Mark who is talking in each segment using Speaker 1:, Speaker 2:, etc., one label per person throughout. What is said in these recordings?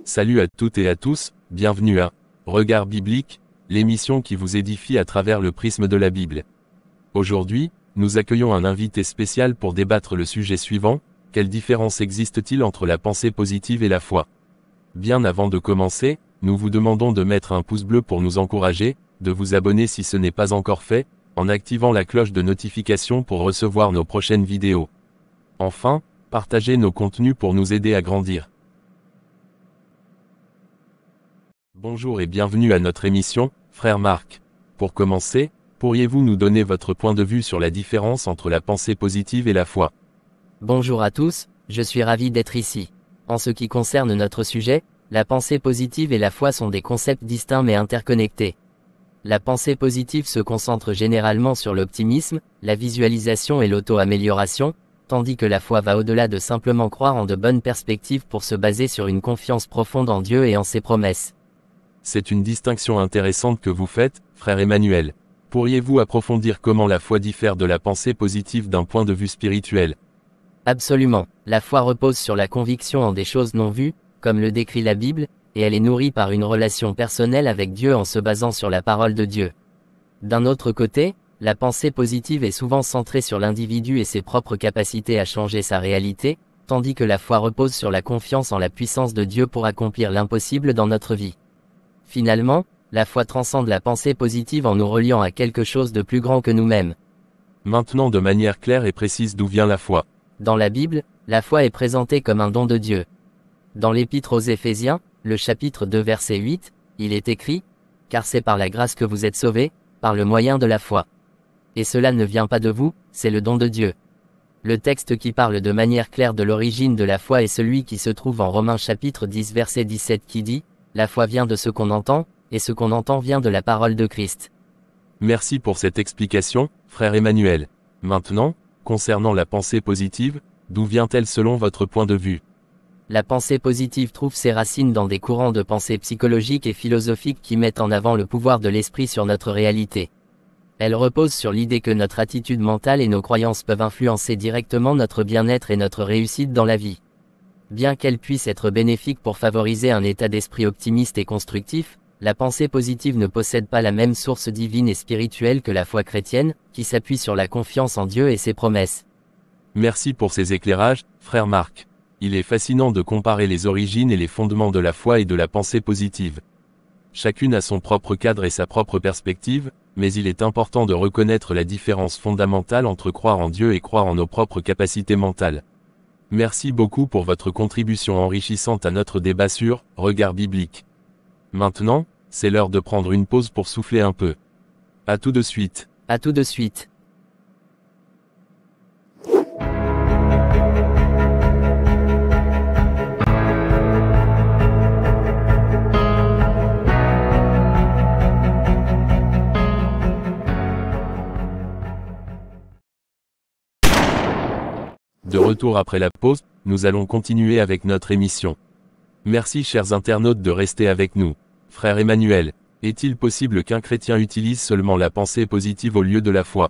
Speaker 1: Salut à toutes et à tous, bienvenue à Regard biblique, l'émission qui vous édifie à travers le prisme de la Bible. Aujourd'hui, nous accueillons un invité spécial pour débattre le sujet suivant: quelle différence existe-t-il entre la pensée positive et la foi? Bien avant de commencer, nous vous demandons de mettre un pouce bleu pour nous encourager, de vous abonner si ce n'est pas encore fait, en activant la cloche de notification pour recevoir nos prochaines vidéos. Enfin, partagez nos contenus pour nous aider à grandir. Bonjour et bienvenue à notre émission, frère Marc. Pour commencer, pourriez-vous nous donner votre point de vue sur la différence entre la pensée positive et la foi?
Speaker 2: Bonjour à tous, je suis ravi d'être ici. En ce qui concerne notre sujet, la pensée positive et la foi sont des concepts distincts mais interconnectés. La pensée positive se concentre généralement sur l'optimisme, la visualisation et l'auto-amélioration, tandis que la foi va au-delà de simplement croire en de bonnes perspectives pour se baser sur une confiance profonde en Dieu et en ses promesses.
Speaker 1: C'est une distinction intéressante que vous faites, frère Emmanuel. Pourriez-vous approfondir comment la foi diffère de la pensée positive d'un point de vue spirituel?
Speaker 2: Absolument, la foi repose sur la conviction en des choses non vues, comme le décrit la Bible, et elle est nourrie par une relation personnelle avec Dieu en se basant sur la parole de Dieu. D'un autre côté, la pensée positive est souvent centrée sur l'individu et ses propres capacités à changer sa réalité, tandis que la foi repose sur la confiance en la puissance de Dieu pour accomplir l'impossible dans notre vie. Finalement, la foi transcende la pensée positive en nous reliant à quelque chose de plus grand que nous-mêmes.
Speaker 1: Maintenant, de manière claire et précise, d'où vient la foi?
Speaker 2: Dans la Bible, la foi est présentée comme un don de Dieu. Dans l'Épître aux Éphésiens, le chapitre 2 verset 8, il est écrit: « Car c'est par la grâce que vous êtes sauvés, par le moyen de la foi. Et cela ne vient pas de vous, c'est le don de Dieu. » Le texte qui parle de manière claire de l'origine de la foi est celui qui se trouve en Romains chapitre 10 verset 17 qui dit: « La foi vient de ce qu'on entend, et ce qu'on entend vient de la parole de Christ. »
Speaker 1: Merci pour cette explication, frère Emmanuel. Maintenant, concernant la pensée positive, d'où vient-elle selon votre point de vue?
Speaker 2: La pensée positive trouve ses racines dans des courants de pensée psychologiques et philosophiques qui mettent en avant le pouvoir de l'esprit sur notre réalité. Elle repose sur l'idée que notre attitude mentale et nos croyances peuvent influencer directement notre bien-être et notre réussite dans la vie. Bien qu'elle puisse être bénéfique pour favoriser un état d'esprit optimiste et constructif, la pensée positive ne possède pas la même source divine et spirituelle que la foi chrétienne, qui s'appuie sur la confiance en Dieu et ses promesses.
Speaker 1: Merci pour ces éclairages, frère Marc. Il est fascinant de comparer les origines et les fondements de la foi et de la pensée positive. Chacune a son propre cadre et sa propre perspective, mais il est important de reconnaître la différence fondamentale entre croire en Dieu et croire en nos propres capacités mentales. Merci beaucoup pour votre contribution enrichissante à notre débat sur Regard biblique. Maintenant, c'est l'heure de prendre une pause pour souffler un peu. À tout de suite.
Speaker 2: À tout de suite.
Speaker 1: De retour après la pause, nous allons continuer avec notre émission. Merci chers internautes de rester avec nous. Frère Emmanuel, est-il possible qu'un chrétien utilise seulement la pensée positive au lieu de la foi?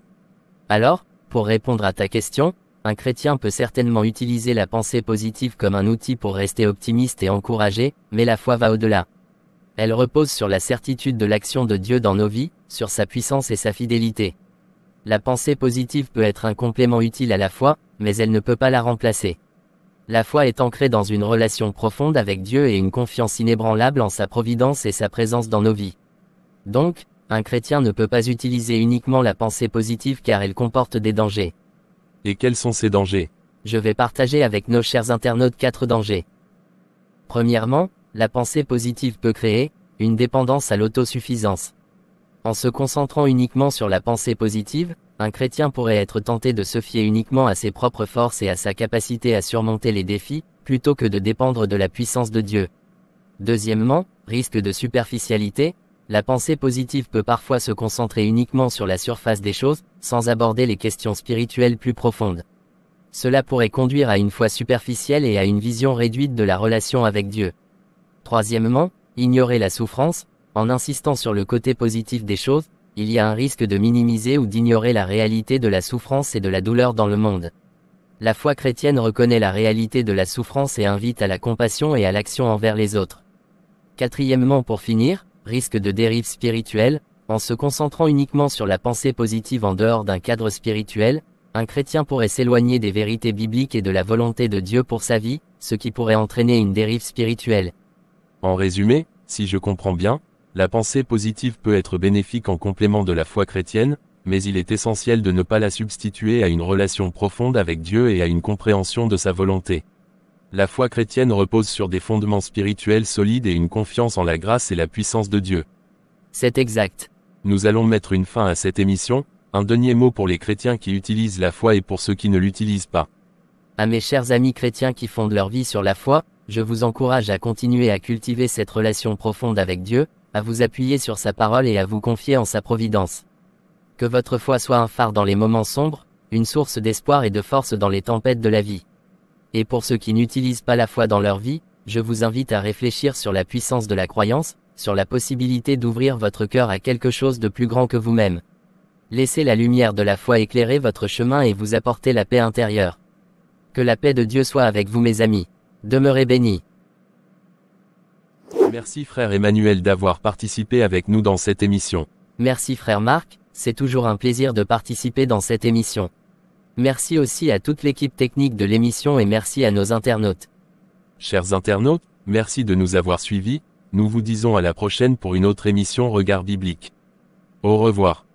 Speaker 2: Alors, pour répondre à ta question, un chrétien peut certainement utiliser la pensée positive comme un outil pour rester optimiste et encouragé, mais la foi va au-delà. Elle repose sur la certitude de l'action de Dieu dans nos vies, sur sa puissance et sa fidélité. La pensée positive peut être un complément utile à la foi, mais elle ne peut pas la remplacer. La foi est ancrée dans une relation profonde avec Dieu et une confiance inébranlable en sa providence et sa présence dans nos vies. Donc, un chrétien ne peut pas utiliser uniquement la pensée positive car elle comporte des dangers.
Speaker 1: Et quels sont ces dangers?
Speaker 2: Je vais partager avec nos chers internautes 4 dangers. Premièrement, la pensée positive peut créer une dépendance à l'autosuffisance. En se concentrant uniquement sur la pensée positive, un chrétien pourrait être tenté de se fier uniquement à ses propres forces et à sa capacité à surmonter les défis, plutôt que de dépendre de la puissance de Dieu. Deuxièmement, risque de superficialité, la pensée positive peut parfois se concentrer uniquement sur la surface des choses, sans aborder les questions spirituelles plus profondes. Cela pourrait conduire à une foi superficielle et à une vision réduite de la relation avec Dieu. Troisièmement, ignorer la souffrance. En insistant sur le côté positif des choses, il y a un risque de minimiser ou d'ignorer la réalité de la souffrance et de la douleur dans le monde. La foi chrétienne reconnaît la réalité de la souffrance et invite à la compassion et à l'action envers les autres. Quatrièmement, pour finir, risque de dérive spirituelle, en se concentrant uniquement sur la pensée positive en dehors d'un cadre spirituel, un chrétien pourrait s'éloigner des vérités bibliques et de la volonté de Dieu pour sa vie, ce qui pourrait entraîner une dérive spirituelle.
Speaker 1: En résumé, si je comprends bien, la pensée positive peut être bénéfique en complément de la foi chrétienne, mais il est essentiel de ne pas la substituer à une relation profonde avec Dieu et à une compréhension de sa volonté. La foi chrétienne repose sur des fondements spirituels solides et une confiance en la grâce et la puissance de Dieu.
Speaker 2: C'est exact.
Speaker 1: Nous allons mettre une fin à cette émission. Un dernier mot pour les chrétiens qui utilisent la foi et pour ceux qui ne l'utilisent pas.
Speaker 2: À mes chers amis chrétiens qui fondent leur vie sur la foi, je vous encourage à continuer à cultiver cette relation profonde avec Dieu, à vous appuyer sur sa parole et à vous confier en sa providence. Que votre foi soit un phare dans les moments sombres, une source d'espoir et de force dans les tempêtes de la vie. Et pour ceux qui n'utilisent pas la foi dans leur vie, je vous invite à réfléchir sur la puissance de la croyance, sur la possibilité d'ouvrir votre cœur à quelque chose de plus grand que vous-même. Laissez la lumière de la foi éclairer votre chemin et vous apporter la paix intérieure. Que la paix de Dieu soit avec vous mes amis. Demeurez bénis.
Speaker 1: Merci frère Emmanuel d'avoir participé avec nous dans cette émission.
Speaker 2: Merci frère Marc, c'est toujours un plaisir de participer dans cette émission. Merci aussi à toute l'équipe technique de l'émission et merci à nos internautes.
Speaker 1: Chers internautes, merci de nous avoir suivis, nous vous disons à la prochaine pour une autre émission Regard biblique. Au revoir.